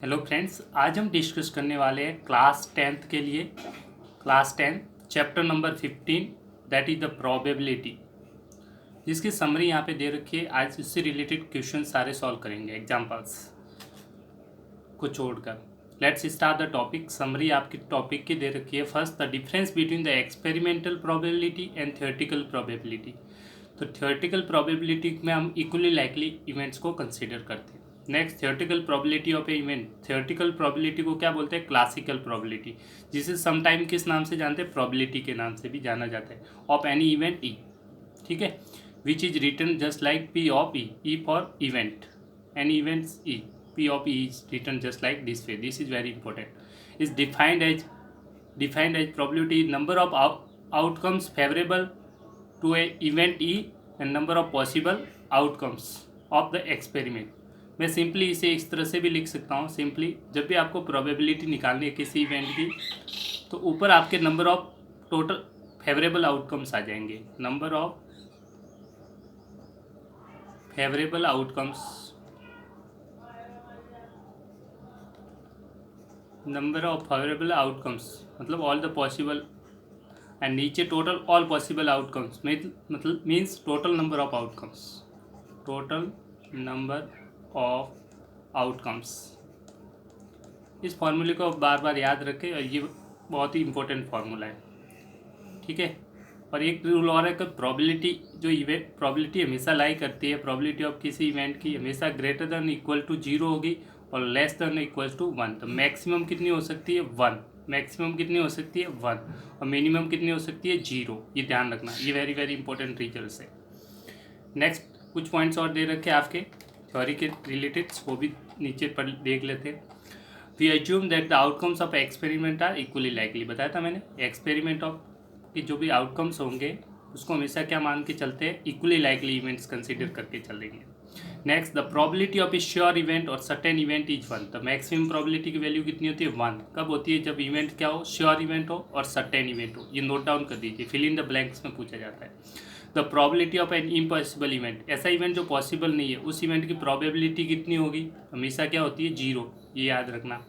Hello friends, आज हम discuss करने वाले हैं क्लास 10th के लिए। Class 10 chapter number 15 that is the probability, जिसकी समरी यहाँ पे दे रखी है। आज इससे रिलेटेड क्वेश्चन सारे सॉल्व करेंगे एग्जाम्पल्स को छोड़कर। Let's start the topic. Summary आपकी टॉपिक की दे रखी है। First, the difference between the experimental probability and theoretical probability. तो थियोरेटिकल प्रोबेबिलिटी में हम इक्वली लाइकली इवेंट्स को कंसिडर करते हैं। Next, theoretical probability of A event. Theoretical probability को क्या बोलते हैं? क्लासिकल प्रोबेबिलिटी, जिसे समटाइम किस नाम से जानते हैं? प्रोबेबिलिटी के नाम से भी जाना जाता है। ऑफ एनी इवेंट ई, ठीक है, which is written just like P of E for event, any events E, P of E is written just like this way. This is very important. Is defined as probability number of outcomes favorable to a event E and number of possible outcomes of the experiment। मैं simply इसे इस तरह से भी लिख सकता हूँ। Simply जब भी आपको प्रोबेबिलिटी निकालनी है किसी इवेंट की, तो ऊपर आपके number of total favourable outcomes आ जाएंगे। Number of favourable outcomes, number of favourable outcomes मतलब ऑल द पॉसिबल, एंड नीचे टोटल ऑल पॉसिबल आउटकम्स मतलब means total number of outcomes, total number of outcomes. इस फॉर्मूले को बार बार याद रखें, और ये बहुत ही इंपॉर्टेंट फार्मूला है, ठीक है। और एक रूल और है कि प्रोबेबिलिटी जो इवेंट प्रोबेबिलिटी हमेशा लाई करती है, प्रोबेबिलिटी ऑफ किसी इवेंट की हमेशा ग्रेटर देन इक्वल टू 0 होगी और लेस देन इक्वल टू 1। तो मैक्सिमम कितनी हो सकती है? 1। मैक्सिमम कितनी हो सकती है? 1। और मिनिमम कितनी हो सकती है? 0। ये ध्यान रखना, ये वेरी वेरी इंपॉर्टेंट रिजल्ट है। नेक्स्ट, कुछ पॉइंट्स और दे रखे आपके थ्योरी के रिलेटेड, वो भी नीचे पर देख लेते हैं। We assume that the outcomes of experiment are equally likely. बताया था मैंने, एक्सपेरिमेंट ऑफ कि जो भी आउटकम्स होंगे उसको हमेशा क्या मान के चलते हैं? इक्वली लाइकली इवेंट्स कंसिडर करके चलेंगे। Next, the probability of A sure event और सर्टेन इवेंट इज 1। तो मैक्सिमम प्रोबेबिलिटी की वैल्यू कितनी होती है? 1। कब होती है? जब इवेंट क्या हो? श्योर इवेंट हो और सर्टेन इवेंट हो। ये नोट डाउन कर दीजिए, फिल इन द ब्लैंक्स में पूछा जाता है। The probability of an impossible event, ऐसा इवेंट जो पॉसिबल नहीं है, उस इवेंट की प्रोबेबिलिटी कितनी होगी? हमेशा क्या होती है? 0। ये याद रखना।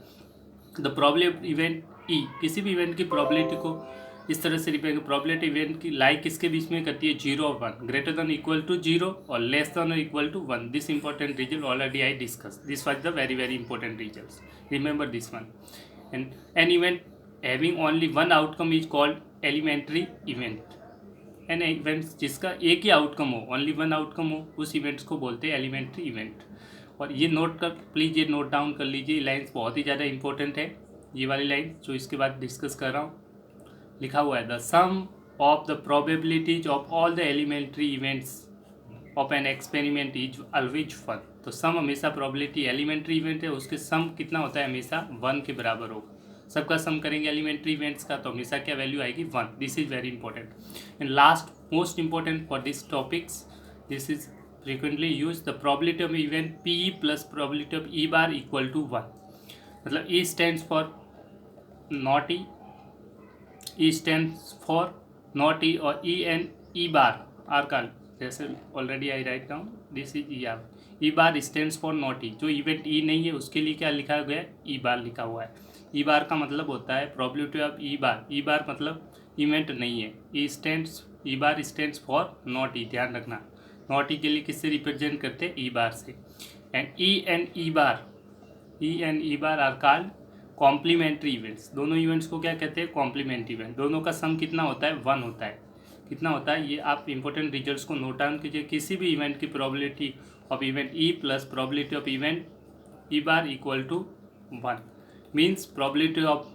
द प्रोबेबिलिटी इवेंट ई, किसी भी इवेंट की प्रोबेबिलिटी को इस तरह से रिपेयर, प्रोबेबिलिटी इवेंट की लाइक किसके बीच में करती है? 0 और 1, ग्रेटर देन इक्वल टू 0 और less than equal to 1। This important result already I discuss, this was the very very important result, remember this one. And an event having only one outcome is called elementary event. An event जिसका एक ही outcome हो, only one outcome हो, उस events को बोलते हैं elementary event. और ये नोट कर प्लीज़, ये नोट डाउन कर लीजिए, लाइन्स बहुत ही ज़्यादा इंपॉर्टेंट है। ये वाली लाइन जो इसके बाद डिस्कस कर रहा हूँ, लिखा हुआ है the sum of the probabilities of all the elementary events of an experiment is always 1। तो सम हमेशा प्रोबेबिलिटी एलिमेंट्री इवेंट है उसके सम कितना होता है? हमेशा 1 के बराबर होगा। सबका सम करेंगे एलिमेंट्री इवेंट्स का, तो हमेशा क्या वैल्यू आएगी? 1। This is very important. And last most important for this topics, this is frequently use, the probability of event P plus probability of E bar equal to 1। मतलब E stands for not E, E stands for not E, और E and E bar are का, जैसे already I write down, this is E R. E bar stands for not E, जो event ई नहीं है उसके लिए क्या लिखा गया है? ई बार लिखा हुआ है। ई बार का मतलब होता है प्रोबेबिलिटी ऑफ ई बार। ई बार मतलब इवेंट नहीं है। ई बार स्टैंड्स फॉर नॉट ई, ध्यान रखना। नॉट ई के लिए किससे रिप्रेजेंट करते हैं? ई बार से। And E and E bar are called complementary events. दोनों इवेंट्स को क्या कहते हैं? Complementary event. दोनों का सम कितना होता है? 1 होता है। कितना होता है? ये आप इंपॉर्टेंट रिजल्ट्स को नोट डाउन कीजिए। किसी भी इवेंट की probability of event E plus probability of event E bar equal to 1 means probability of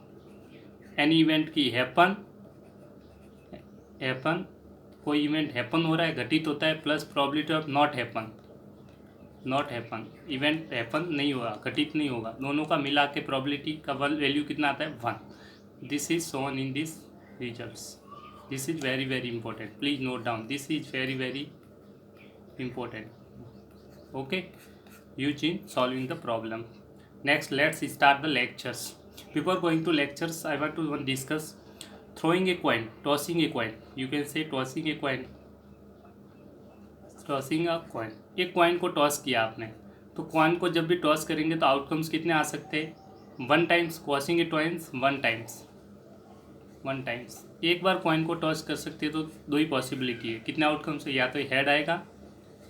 any event की हैपन, कोई इवेंट हैपन हो रहा है, घटित होता है, plus probability of not happen, event happen नहीं होगा, घटित नहीं होगा, दोनों का मिला के प्रोबेबिलिटी का वैल्यू कितना आता है? 1। This is shown in this results. This is very very important, please note down, this is very very important, okay, use in solving the problem. Next, let's start the lectures. Before going to lectures, I want to discuss throwing a coin, tossing a coin, you can say tossing a coin, tossing a coin. एक coin को toss किया आपने, तो coin को जब भी toss करेंगे तो आउटकम्स कितने आ सकते हैं, 1 times, tossing it twice 1 times. एक बार कॉइन को टॉस कर सकते हैं तो 2 ही पॉसिबिलिटी है, कितने आउटकम्स है, या तो हेड आएगा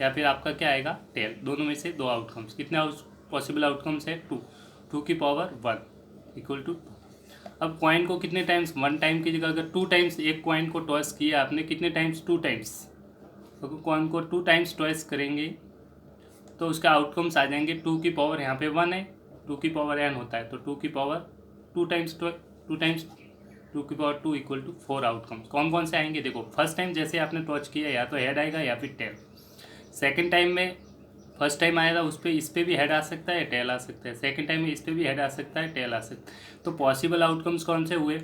या फिर आपका क्या आएगा, टेल, दोनों में से 2 आउटकम्स। कितने पॉसिबल आउटकम्स है, 2 की पावर 1 इक्वल टू। अब कॉइन को कितने टाइम्स, 1 टाइम की जगह अगर 2 टाइम्स एक कॉइन को टॉस किया आपने, कितने टाइम्स, 2 टाइम्स, तो कॉइन को 2 टाइम्स टॉस करेंगे तो उसका आउटकम्स आ जाएंगे 2 की पावर, यहाँ पे 1 है, 2 की पावर n होता है, तो 2 की पावर 2 टाइम्स 2 की पावर 2 इक्वल टू 4 आउटकम्स। कौन कौन से आएंगे, देखो फर्स्ट टाइम जैसे आपने टॉच किया या तो हेड आएगा या फिर टेल। सेकंड टाइम में, फर्स्ट टाइम आएगा उस पर, इस पर भी हेड आ सकता है, टेल आ सकता है। सेकंड टाइम में इस पर भी हेड आ सकता है, टेल आ सकता है। तो पॉसिबल आउटकम्स कौन से हुए,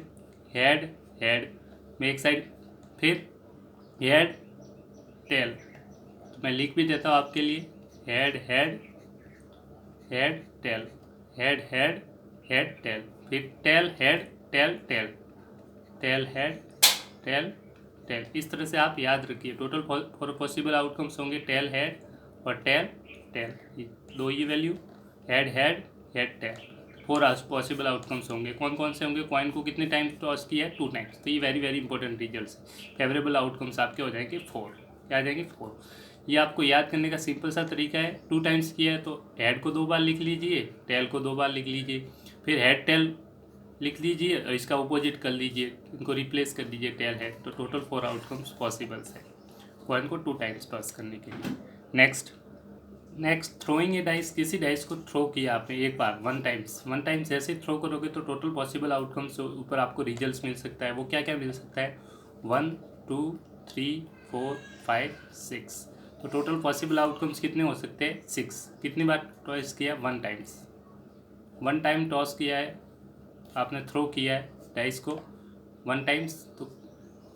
हेड हेड में एक साइड, फिर हेड टेल। तो मैं लिख भी देता हूँ आपके लिए, head head head tail, head head head tail, फिर tail head tail tail, tail head tail tail. इस तरह से आप याद रखिए। टोटल 4 पॉसिबल आउटकम्स होंगे, टेल हेड और टेल टेल, 2 ही value, head head head tail, 4 possible outcomes होंगे। कौन कौन से होंगे, कॉइन को कितने टाइम्स टॉस किया है, 2 टाइम्स। तो ये very very important results, favourable outcomes आपके हो जाएंगे 4, क्या आ जाएंगे 4। ये आपको याद करने का सिंपल सा तरीका है। 2 टाइम्स किया है तो हेड को 2 बार लिख लीजिए, टेल को 2 बार लिख लीजिए, फिर हेड टेल लिख लीजिए और इसका अपोजिट कर लीजिए, इनको रिप्लेस कर दीजिए, टेल हेड। तो टोटल 4 आउटकम्स पॉसिबल्स है कॉइन को 2 टाइम्स टॉस करने के लिए। नेक्स्ट थ्रोइंग ए डाइस, किसी डाइस को थ्रो किया आपने एक बार 1 टाइम्स जैसे थ्रो करोगे तो टोटल पॉसिबल आउटकम्स ऊपर आपको रिजल्ट्स मिल सकता है। वो क्या क्या मिल सकता है, 1 2 3 4 5 6। तो टोटल पॉसिबल आउटकम्स कितने हो सकते हैं, 6। कितनी बार टॉस किया, 1 टाइम्स, 1 टाइम टॉस किया है आपने, थ्रो किया है डाइस को 1 टाइम्स, तो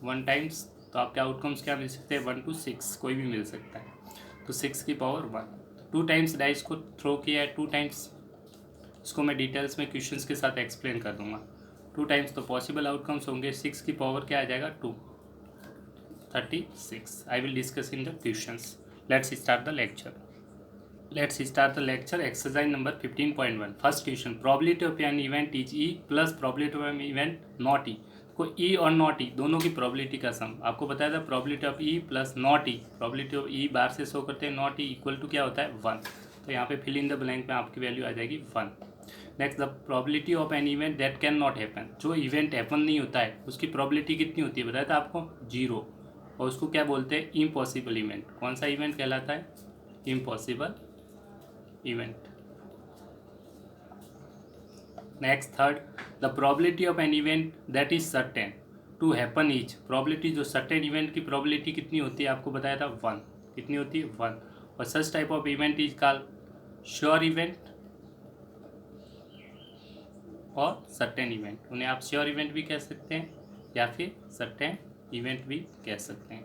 1 टाइम्स तो आपके आउटकम्स क्या मिल सकते हैं, 1 to 6 कोई भी मिल सकता है, तो 6 की पावर 1। 2 टाइम्स डाइस को थ्रो किया है, 2 टाइम्स, इसको मैं डिटेल्स में क्वेश्चंस के साथ एक्सप्लेन कर दूंगा। 2 टाइम्स तो पॉसिबल आउटकम्स होंगे, 6 की पावर क्या आ जाएगा, 2, 36। I will discuss in the questions. Let's start the lecture. Exercise number 15.1. First question, probability of an event is E plus probability of an event not E. को E और not E दोनों की probability का सम आपको बताया था, probability of E plus not E, probability of E बार से show करते हैं, नॉट E इक्वल टू क्या होता है, 1। तो यहाँ पे फिल इन द ब्लैंक में आपकी वैल्यू आ जाएगी 1। Next, the probability of an event that can not happen, जो इवेंट हैपन नहीं होता है उसकी probability कितनी होती है, बताया था आपको, 0। और उसको क्या बोलते हैं, इम्पॉसिबल इवेंट। कौन सा इवेंट कहलाता है, impossible event. Next, third, the probability of an event that is certain to happen is, probability जो certain event की probability कितनी होती है आपको बताया था, 1। कितनी होती है, 1। और such type of event is called sure event और certain event। उन्हें आप sure event भी कह सकते हैं या फिर certain event भी कह सकते हैं।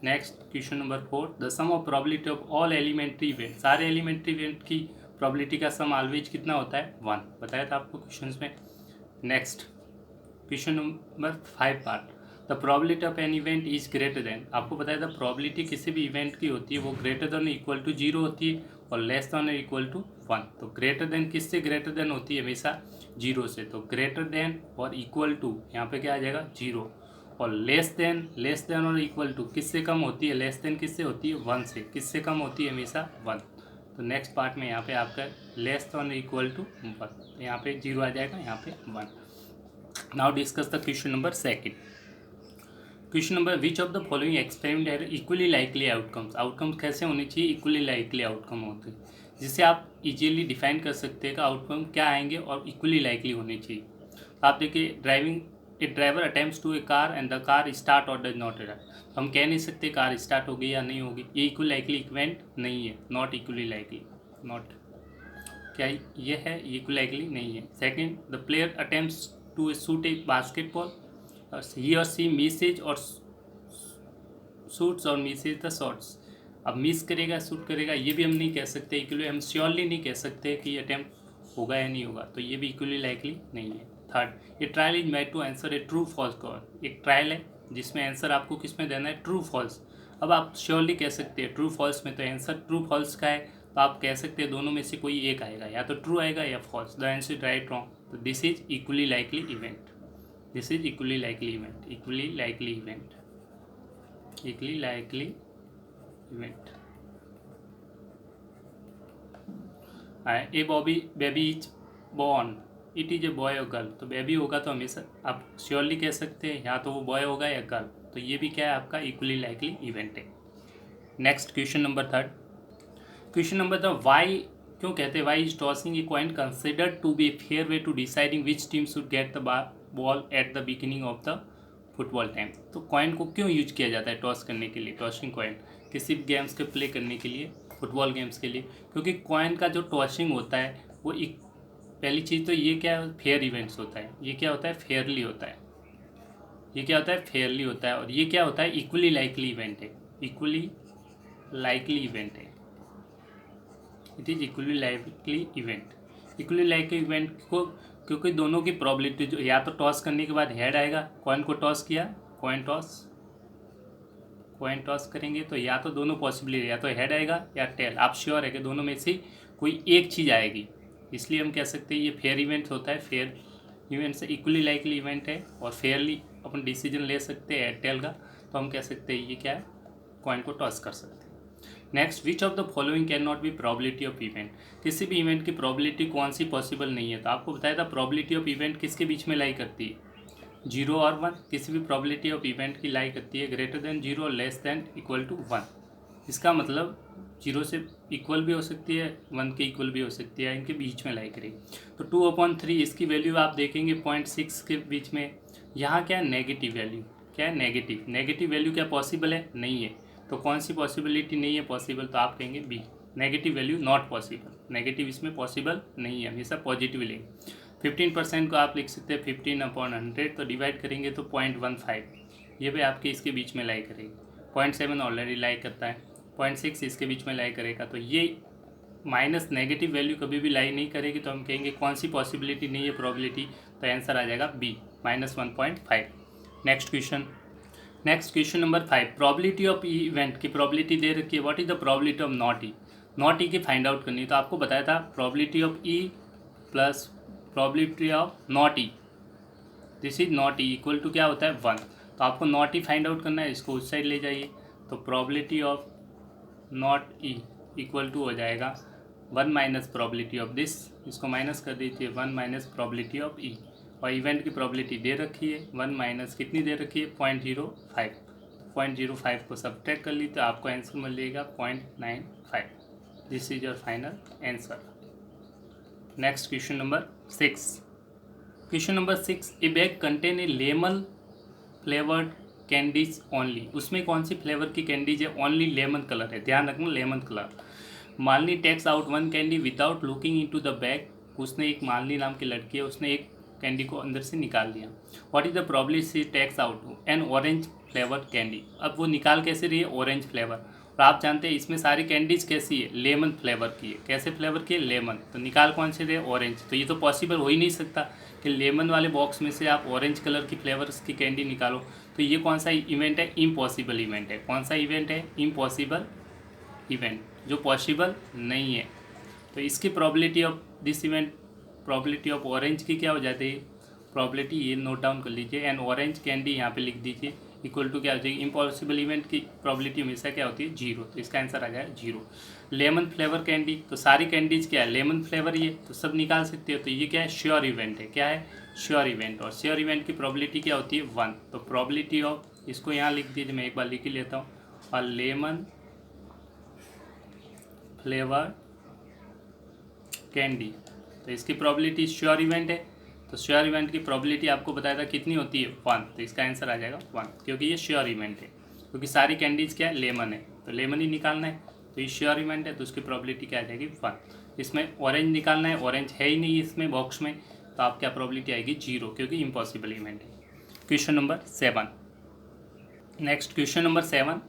Next question number 4, the sum of probability of all elementary event, सारे एलिमेंट्री इवेंट की प्रोबेबिलिटी का सम ऑलवेज कितना होता है, 1। बताया था आपको क्वेश्चंस में। Next question number 5 part, the probability of an event is greater than, आपको बताया था प्रोबेबिलिटी किसी भी इवेंट की होती है वो ग्रेटर देन इक्वल टू 0 होती है और लेस देन इक्वल टू 1। तो ग्रेटर देन किससे ग्रेटर देन होती है, हमेशा 0 से। तो ग्रेटर देन और इक्वल टू यहाँ पे क्या आ जाएगा, 0। और लेस देन और इक्वल टू किससे कम होती है, लेस देन किससे होती है, 1 से। किससे कम होती है, हमेशा 1। तो नेक्स्ट पार्ट में यहाँ पे आपका लेस देन इक्वल टू 1, तो यहाँ पे 0 आ जाएगा, यहाँ पे 1। Now discuss the question number 2। Question number, which of the following experiment है इक्वली लाइकली आउटकम्स, आउटकम्स कैसे होने चाहिए, इक्वली लाइकली आउटकम होते हैं, जिससे आप इजीली डिफाइन कर सकते हैं कि आउटकम क्या आएंगे और इक्वली लाइकली होने चाहिए। आप देखिए, a driver attempts to a car and the car start or does not start, हम कह नहीं सकते कार स्टार्ट होगी या नहीं होगी, ये इक्वली लाइकली इवेंट नहीं है, नॉट इक्वली लाइकली, नॉट, क्या ये है, इक्वली लाइकली नहीं है। Second, the player attempts to shoot a basketball, he or she misses or shoots or misses the shots, अब मिस करेगा शूट करेगा ये भी हम नहीं कह सकते इक्वली, हम श्योरली नहीं कह सकते कि ये अटेम्प्ट होगा या नहीं होगा, तो ये भी इक्वली लाइकली नहीं है। थर्ड, ये trial is made to answer a true false cover, एक ट्रायल है जिसमें आंसर आपको किस में देना है, ट्रू फॉल्स। अब आप श्योरली कह सकते हैं ट्रू फॉल्स में, तो आंसर ट्रू फॉल्स का है तो आप कह सकते हैं दोनों में से कोई एक आएगा, या तो ट्रू आएगा या false. The answer right wrong. तो this is equally likely event, this is equally likely event, equally likely event, equally likely event. A baby is born, it is a boy or girl. तो baby होगा तो हमेशा आप surely कह सकते हैं या तो वो बॉय होगा या गर्ल। तो ये भी क्या है, आपका इक्वली लाइकली इवेंट है। Next question number 3। Question number 3, why, क्यों कहते हैं why is tossing a coin considered to be fair way to deciding which team should get the ball at the beginning of the football time. तो coin को क्यों use किया जाता है toss करने के लिए, टॉसिंग कॉइन किसी भी गेम्स के प्ले करने के लिए, फुटबॉल गेम्स के लिए, क्योंकि कॉइन का जो टॉसिंग होता है वो एक, पहली चीज़ तो ये क्या है, फेयर इवेंट्स होता है। ये क्या होता है, फेयरली होता है। ये क्या होता है, फेयरली होता है। और ये क्या होता है, इक्वली लाइकली इवेंट है, इक्वली लाइकली इवेंट है। It is equally likely event. Equally likely event को, क्योंकि दोनों की प्रोबेबिलिटी जो, या तो टॉस करने के बाद हेड आएगा, कॉइन को टॉस किया, कॉइन टॉस करेंगे तो या तो दोनों पॉसिबिलिटी, या तो हेड आएगा या टेल। आप श्योर है कि दोनों में से कोई एक चीज़ आएगी, इसलिए हम कह सकते हैं ये फेयर इवेंट होता है। फेयर इवेंट से इक्वली लाइकली इवेंट है और फेयरली अपन डिसीजन ले सकते हैं टेल का, तो हम कह सकते हैं ये क्या है, कॉइन को टॉस कर सकते हैं। Next, which of the following can not be probability of event. किसी भी इवेंट की प्रोबेबिलिटी कौन सी पॉसिबल नहीं है। तो आपको बताया था प्रोबेबिलिटी ऑफ इवेंट किसके बीच में लाई करती है, 0 और 1। किसी भी प्रोबेबिलिटी ऑफ इवेंट की लाई करती है ग्रेटर देन 0 और लेस देन इक्वल टू 1। इसका मतलब 0 से इक्वल भी हो सकती है, 1 के इक्वल भी हो सकती है, इनके बीच में लाई करेगी। तो 2/3 इसकी वैल्यू आप देखेंगे 0.6 के बीच में। यहाँ क्या है, नेगेटिव वैल्यू, क्या है, नेगेटिव। नेगेटिव वैल्यू क्या पॉसिबल है, नहीं है। तो कौन सी पॉसिबिलिटी नहीं है पॉसिबल, तो आप कहेंगे B, negative value not possible. Negative इसमें पॉसिबल नहीं है, हमेशा पॉजिटिव लेंगे। 15% को आप लिख सकते हैं 15/100, तो डिवाइड करेंगे तो 0.15, ये भी आपके इसके बीच में लाई करेगी। 0.7 ऑलरेडी लाई करता है, 0.6 इसके बीच में लाई करेगा। तो ये माइनस नेगेटिव वैल्यू कभी भी लाई नहीं करेगी, तो हम कहेंगे कौन सी पॉसिबिलिटी नहीं है, प्रोबेबिलिटी। तो आंसर आ जाएगा B, -1.5। Next question number 5, probability of E event की प्रोबेबिलिटी दे रखी है। What is the probability of not E, not E की फाइंड आउट करनी है। तो आपको बताया था probability of E plus probability of not E, this is not E equal to क्या होता है, 1। तो आपको नॉट ई फाइंड आउट करना है, इसको उस साइड ले जाइए। तो probability of not E equal to हो जाएगा 1 माइनस प्रोबेबिलिटी ऑफ दिस, इसको माइनस कर दीजिए, 1 माइनस प्रोबेबिलिटी ऑफ ई। और इवेंट की प्रोबेबिलिटी दे रखी है 1 माइनस कितनी दे रखी है, 0.05। 0.05 को सब्ट्रैक्ट कर ली तो आपको आंसर मिल जाएगा 0.95। This is your final answer. Next question number 6। Question number 6, a bag contain a lemon flavoured candies only. उसमें कौन सी फ्लेवर की कैंडीज है, ओनली लेमन कलर है, ध्यान रखना lemon colour. Malini takes out 1 candy without looking into the bag. उसने, एक मालनी नाम की लड़की है, उसने एक कैंडी को अंदर से निकाल लिया। What is the probability takes out an orange flavoured candy. अब वो निकाल कैसे रही है, ऑरेंज फ्लेवर। और आप जानते हैं इसमें सारी कैंडीज कैसी है, लेमन फ्लेवर की है। कैसे फ्लेवर की है, लेमन। तो निकाल कौन से रहे, ऑरेंज। तो ये तो पॉसिबल हो ही नहीं सकता कि लेमन वाले बॉक्स में से आप ऑरेंज कलर की फ्लेवर्स की कैंडी निकालो। तो ये कौन सा इवेंट है, इम्पॉसिबल इवेंट है। कौन सा इवेंट है, इम्पॉसिबल इवेंट, जो पॉसिबल नहीं है। तो इसकी probability of this event, probability of orange की क्या हो जाती है, प्रोबेबिलिटी ये नोट डाउन कर लीजिए, एंड ऑरेंज कैंडी यहाँ पे लिख दीजिए, इक्वल टू क्या हो जाएगी, इम्पॉसिबल इवेंट की प्रोबेबिलिटी हमेशा क्या होती है, 0। तो इसका आंसर आ जाएगा 0। लेमन फ्लेवर कैंडी, तो सारी कैंडीज क्या है, लेमन फ्लेवर ही है, तो सब निकाल सकते हो। तो ये क्या है, श्योर इवेंट है। क्या है, श्योर इवेंट। और श्योर इवेंट की प्रोबेबिलिटी क्या होती है, 1। तो प्रोबेबिलिटी ऑफ, इसको यहाँ लिख दीजिए, मैं एक बार लिख ही लेता हूँ, और लेमन फ्लेवर कैंडी, तो इसकी प्रोबेबिलिटी श्योर इवेंट है। तो श्योर इवेंट की प्रोबेबिलिटी आपको बताया था कितनी होती है, 1। तो इसका आंसर आ जाएगा 1, क्योंकि ये श्योर इवेंट है। क्योंकि सारी कैंडीज क्या है, लेमन है, तो लेमन ही निकालना है। तो ये श्योर इवेंट है, तो उसकी प्रोबेबिलिटी क्या आ जाएगी, 1। इसमें ऑरेंज निकालना है, ऑरेंज है ही नहीं इसमें बॉक्स में, तो आप क्या प्रोबेबिलिटी आएगी, 0, क्योंकि इम्पॉसिबल इवेंट है। Question number 7। Next question number 7,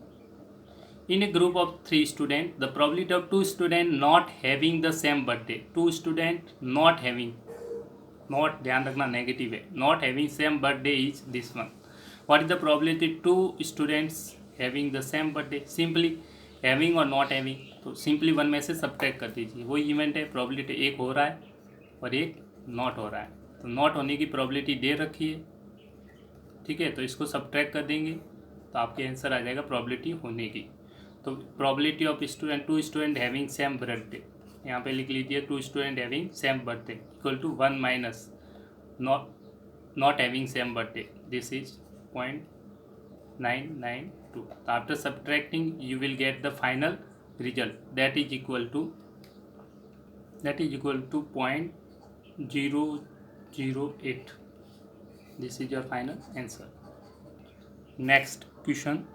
in a group of 3 students, the probability of 2 students not having the same birthday, 2 students not having, not, ध्यान रखना नेगेटिव है, not having same birthday is this one. What is the probability 2 students having the same birthday? Simply having or not having, तो simply 1 में से subtract कर दीजिए। वही event है, प्रोबेबिलिटी एक हो रहा है और एक नॉट हो रहा है। तो नॉट होने की प्रोबेबिलिटी दे रखी है, ठीक है, तो इसको सब्ट्रैक्ट कर देंगे तो आपके आंसर आ जाएगा प्रोबेबिलिटी होने की। तो probability of student, 2 student having same birthday, यहाँ पे लिख लीजिए 2 student having same birthday equal to 1 minus not having same birthday, this is 0.992। तो after subtracting you will get the final result that is equal to 0.008। this is your final answer। next question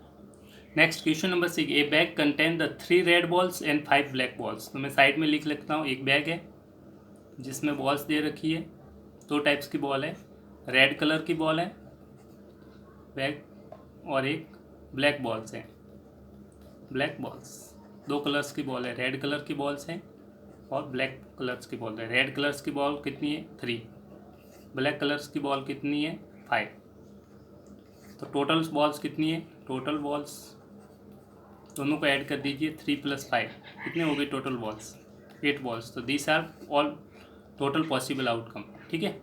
number 6, a bag contain the 3 red balls and 5 black balls। तो मैं side में लिख लेता हूँ, एक bag है जिसमें balls दे रखी है, 2 टाइप्स की बॉल है, रेड कलर की बॉल है बैग और एक ब्लैक बॉल्स है, ब्लैक बॉल्स, 2 कलर्स की बॉल है, रेड कलर की बॉल्स हैं और ब्लैक कलर्स की बॉल है। रेड कलर्स की बॉल कितनी है 3, ब्लैक कलर्स की बॉल कितनी है 5। तो टोटल बॉल्स कितनी है, टोटल बॉल्स दोनों को ऐड कर दीजिए, 3 + 5 कितने हो गए टोटल बॉल्स, 8 बॉल्स। तो this are all total possible outcome, ठीक है।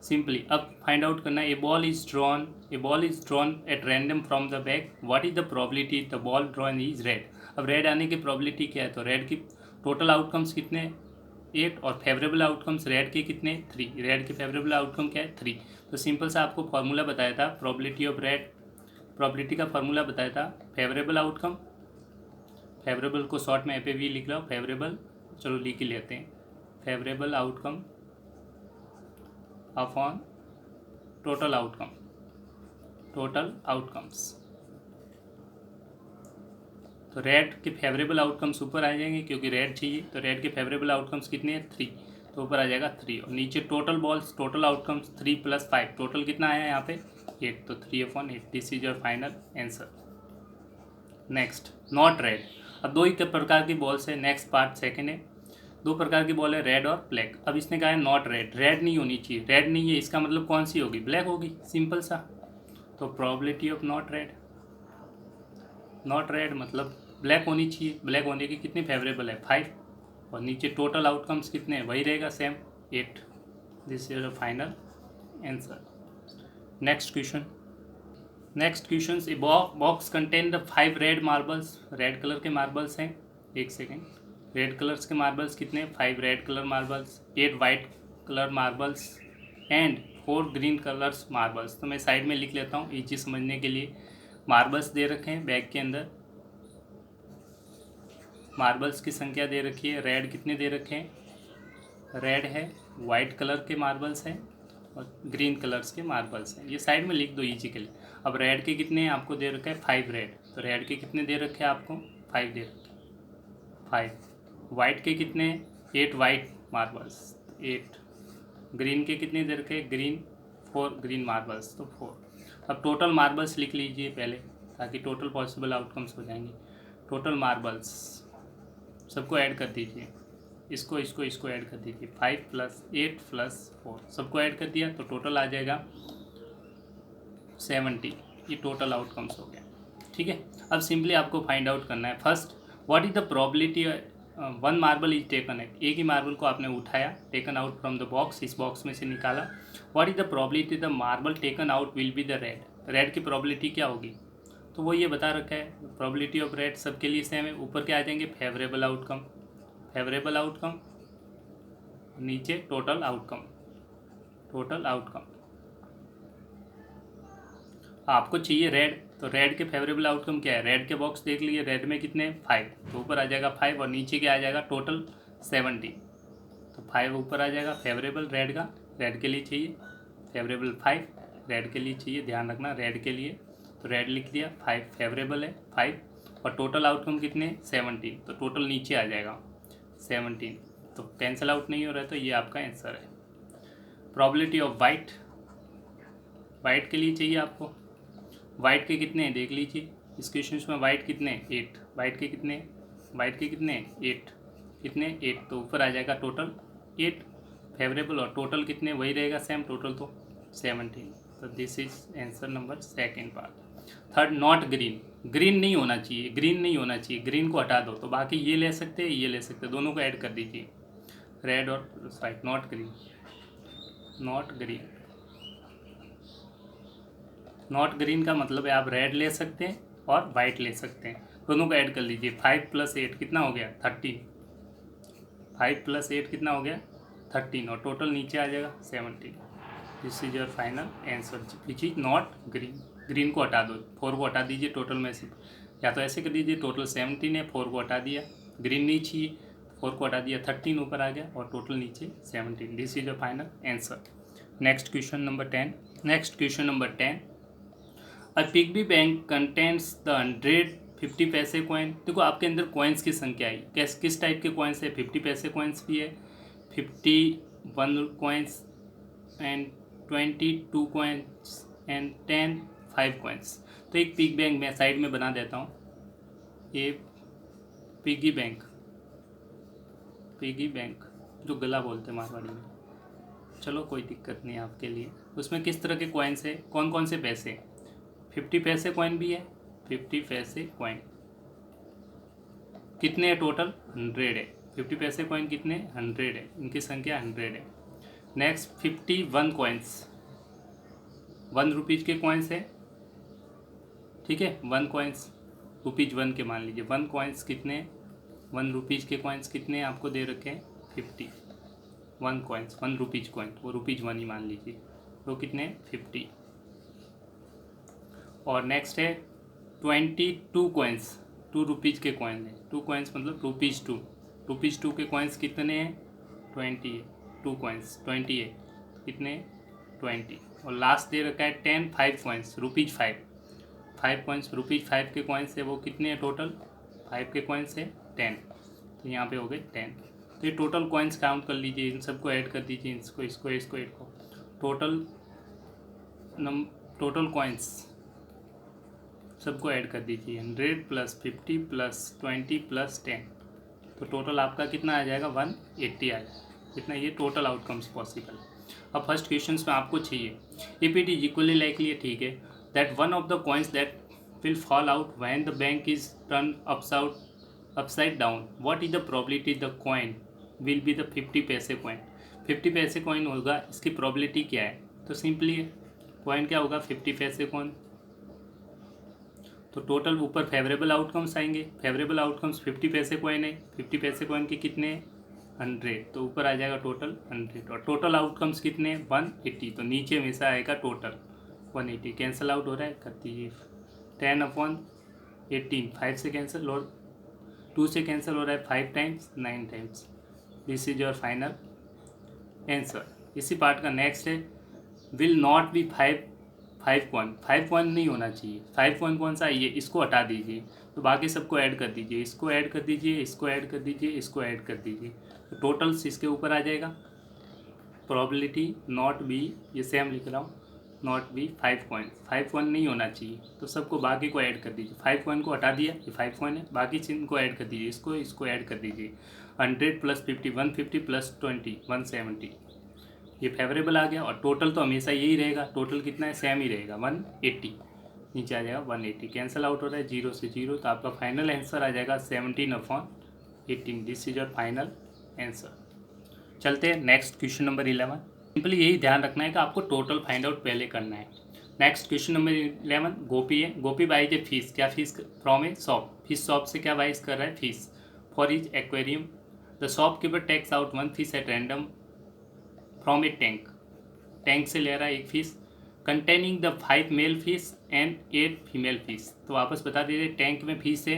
सिंपली अब फाइंड आउट करना है, a ball is drawn at random from the bag, what is the probability the ball drawn is red. अब रेड आने की probability क्या है, तो रेड की टोटल आउटकम्स कितने 8 और फेवरेबल आउटकम्स रेड के कितने 3, रेड के फेवरेबल आउटकम क्या है 3। तो सिंपल सा आपको फार्मूला बताया था प्रोबेबिलिटी ऑफ रेड, प्रोबेबिलिटी का फार्मूला बताया था फेवरेबल आउटकम, फेवरेबल को शॉर्ट में FAV लिख लो, फेवरेबल, चलो लिख ही लेते हैं, favourable outcome upon total outcome, total outcomes. तो रेड के फेवरेबल आउटकम्स ऊपर आ जाएंगे क्योंकि रेड चाहिए, तो रेड के फेवरेबल आउटकम्स कितने हैं 3, तो ऊपर आ जाएगा 3 और नीचे total balls, total outcomes 3 + 5, total कितना आया यहाँ पे 8, तो 3/8, this is your final answer. Next not red, अब 2 ही प्रकार की बॉल्स है, नेक्स्ट पार्ट सेकेंड है, 2 प्रकार की बॉल है रेड और ब्लैक। अब इसने कहा है नॉट रेड, रेड नहीं होनी चाहिए, रेड नहीं है इसका मतलब कौन सी होगी, ब्लैक होगी, सिंपल सा। तो प्रोबेबिलिटी ऑफ नॉट रेड मतलब ब्लैक होनी चाहिए, ब्लैक होने की कितनी फेवरेबल है 5 और नीचे टोटल आउटकम्स कितने हैं वही रहेगा same 8, this is the final answer. Next question, a box contain the 5 red marbles, red colour के मार्बल्स हैं, एक सेकेंड, रेड कलर्स के मार्बल्स कितने 5 red colour marbles, 8 white colour marbles and 4 green colours marbles. तो मैं side में लिख लेता हूँ इजी समझने के लिए, मार्बल्स दे रखे हैं बैग के अंदर, मार्बल्स की संख्या दे रखी है, रेड कितने दे रखे हैं, रेड है, वाइट कलर के मार्बल्स हैं और ग्रीन कलर्स के मार्बल्स हैं, ये साइड में लिख दो इजी के लिए। अब रेड के कितने आपको दे रखे हैं 5 रेड, तो रेड के कितने दे रखे हैं आपको 5 दे रखे, 5, वाइट के कितने 8 वाइट मार्बल्स, 8, ग्रीन के कितने दे रखे, ग्रीन 4 ग्रीन मार्बल्स, तो 4। अब टोटल मार्बल्स लिख लीजिए पहले ताकि टोटल पॉसिबल आउटकम्स हो जाएंगे। टोटल मार्बल्स सबको ऐड कर दीजिए, इसको ऐड कर दीजिए, 5 + 8 + 4 सबको ऐड कर दिया तो टोटल आ जाएगा 70, ये टोटल आउटकम्स हो गया, ठीक है। अब सिंपली आपको फाइंड आउट करना है, first what is the probability 1 marble is taken है, एक ही मार्बल को आपने उठाया, taken out from the box, इस बॉक्स में से निकाला, what is the probability the marble taken out will be the red, red की प्रोबेबिलिटी क्या होगी, तो वो ये बता रखा है प्रोबेबिलिटी ऑफ रेड सबके लिए सेम है, ऊपर क्या आ जाएंगे फेवरेबल आउटकम, नीचे टोटल आउटकम। आपको चाहिए रेड, तो रेड के फेवरेबल आउटकम क्या है, रेड के बॉक्स देख लीजिए, रेड में कितने 5, तो ऊपर आ जाएगा 5 और नीचे क्या आ जाएगा टोटल 70, तो 5 ऊपर आ जाएगा फेवरेबल रेड का, रेड के लिए चाहिए फेवरेबल 5, रेड के लिए चाहिए, ध्यान रखना रेड के लिए, तो रेड लिख दिया, 5 फेवरेबल है 5 और टोटल आउटकम कितने 17, तो टोटल नीचे आ जाएगा 17, तो कैंसिल आउट नहीं हो रहा है, तो ये आपका आंसर है। प्रोबेबिलिटी ऑफ वाइट के लिए चाहिए आपको, वाइट के कितने हैं देख लीजिए, इस क्वेश्चन में वाइट कितने 8, वाइट के कितने 8, कितने 8, तो ऊपर आ जाएगा टोटल 8 फेवरेबल और टोटल कितने वही रहेगा सेम, टोटल तो 17, तो this is answer number second part. Third not green, green नहीं होना चाहिए, ग्रीन नहीं होना चाहिए, ग्रीन को हटा दो, तो बाकी ये ले सकते हैं, ये ले सकते हैं, दोनों को ऐड कर दीजिए, रेड और white, not green, not green. Not green का मतलब है आप रेड ले सकते हैं और वाइट ले सकते हैं, दोनों को ऐड कर लीजिए। 5 + 8 कितना हो गया 13, 5 + 8 कितना हो गया 13, और टोटल नीचे आ जाएगा 17। This is your final answer which is not green. Green को हटा दो, 4 को हटा दीजिए टोटल में से, या तो ऐसे कर दीजिए टोटल 17 है, 4 को हटा दिया, ग्रीन नहीं चाहिए, 4 को हटा दिया, 13 ऊपर आ गया और टोटल नीचे 17। This is your final answer. Next question number 10। Next question number 10, a piggy bank contents the 100 50 पैसे कॉइन। देखो आपके अंदर कॉइन्स की संख्या आई, किस टाइप के कॉइन्स है, 50 पैसे कॉइन्स भी है, 51 coins and 22 coins and 10 5 coins. तो एक पिग बैंक मैं साइड में बना देता हूँ, ये पिगी बैंक, पिगी बैंक जो गला बोलते हैं मारवाड़ी में, चलो कोई दिक्कत नहीं आपके लिए। उसमें किस तरह के कॉइन्स है, कौन कौन से पैसे, 50 पैसे कॉइन भी है, 50 पैसे कॉइन कितने है टोटल 100 है, 50 पैसे कॉइन कितने 100 है, इनकी संख्या 100 है। नेक्स्ट 51 कॉइन्स, 1 रुपीज़ के कॉइन्स है, ठीक है, 1 कॉइन्स रुपीज़ 1 के मान लीजिए, 1 कॉइन्स कितने, 1 रुपीज़ के कॉइन्स कितने आपको दे रखे हैं 50, 1 कॉइन्स 1 रुपीज़ कॉइन, वो रुपीज़ 1 ही मान लीजिए, तो कितने 50। और नेक्स्ट है 22 कॉइन्स, 2 रुपीज़ के कॉइन है, 2 कॉइन्स मतलब ₹2, ₹2 के कॉइन्स कितने हैं 20, 2 कॉइन्स 20 है, कितने 20। और लास्ट दे रखा है 10 5 कॉइन्स, ₹5, 5 कॉइन्स ₹5 के कॉइन्स है, वो कितने हैं टोटल 5 के कॉइन्स है 10, तो यहाँ पे हो गए 10। तो ये टोटल कॉइन्स काउंट कर लीजिए, इन सबको ऐड कर दीजिए, इसको ऐड को, टोटल कॉइन्स सबको ऐड कर दीजिए, 100 + 50 + 20 + 10, तो टोटल आपका कितना आ जाएगा 180 आ जाएगा, कितना, ये टोटल आउटकम्स पॉसिबल। अब फर्स्ट क्वेश्चन में आपको चाहिए if it is equally likely है, ठीक है, that one of the coins that will fall out when the bank is turn upside down, what is the probability the coin will be the 50 पैसे coin. 50 पैसे coin होगा, इसकी probability क्या है, तो सिंपली कॉइन क्या होगा 50 पैसे कॉइन, तो टोटल ऊपर फेवरेबल आउटकम्स आएंगे, फेवरेबल आउटकम्स 50 पैसे कॉइन है, 50 पैसे कॉइन के कितने 100, तो ऊपर आ जाएगा टोटल 100, और टोटल आउटकम्स कितने 180, तो नीचे हमेशा आएगा टोटल 180, कैंसिल आउट हो रहा है, कर दीजिए 10/18, 5 से कैंसिल और 2 से कैंसिल हो रहा है, 5 times 9 times. This is your final answer. इसी पार्ट का नेक्स्ट है विल नॉट बी 5 कॉइन नहीं होना चाहिए, 5 कॉइन कौन सा है, ये इसको हटा दीजिए, तो बाकी सबको ऐड कर दीजिए, इसको ऐड कर दीजिए, इसको ऐड कर दीजिए, इसको ऐड कर दीजिए, तो टोटल्स इसके ऊपर आ जाएगा। प्रोबेबिलिटी नॉट बी, ये सेम लिख रहा हूँ, नॉट बी 5 कॉइन नहीं होना चाहिए, तो सबको बाकी को ऐड कर दीजिए, 5 कॉइन को हटा दिया, ये 5 कॉइन है, बाकी चीज को ऐड कर दीजिए, इसको ऐड कर दीजिए, 100 + 50 150 + 20 170, ये फेवरेबल आ गया, और टोटल तो हमेशा यही रहेगा, टोटल कितना है सेम ही रहेगा 180, नीचे आ जाएगा 180, कैंसिल आउट हो रहा है 0 से 0, तो आपका फाइनल आंसर आ जाएगा 17/18। This is your final answer. चलते हैं नेक्स्ट क्वेश्चन नंबर 11। सिंपली यही ध्यान रखना है कि आपको टोटल फाइंड आउट पहले करना है। नेक्स्ट क्वेश्चन नंबर 11, गोपी है, गोपी बाइज ए फीस, क्या fish from a shop, fish shop से क्या बाइज कर रहा है fish for his aquarium, the shopkeeper takes out 1 fish at random from a tank से ले रहा है एक फिश containing the 5 male fish and 8 female fish. तो वापस बता दीजिए, टैंक में फिश है,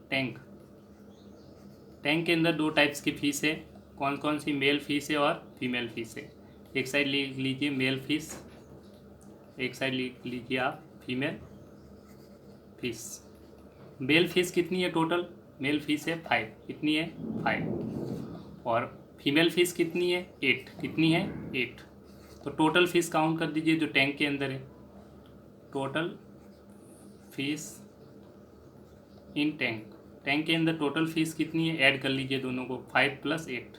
टैंक के अंदर 2 टाइप्स की फिश है, कौन कौन सी, मेल फिश है और फीमेल फिश है। एक साइड लिख लीजिए मेल फिश, एक साइड लिख लीजिए आप फीमेल फिश। मेल फिश कितनी है टोटल, मेल फिश है 5, कितनी है 5, और फीमेल फिश कितनी है 8, कितनी है 8, तो टोटल फिश काउंट कर दीजिए जो टैंक के अंदर है, टोटल फिश इन टैंक के अंदर टोटल फिश कितनी है, ऐड कर लीजिए दोनों को, 5 + 8,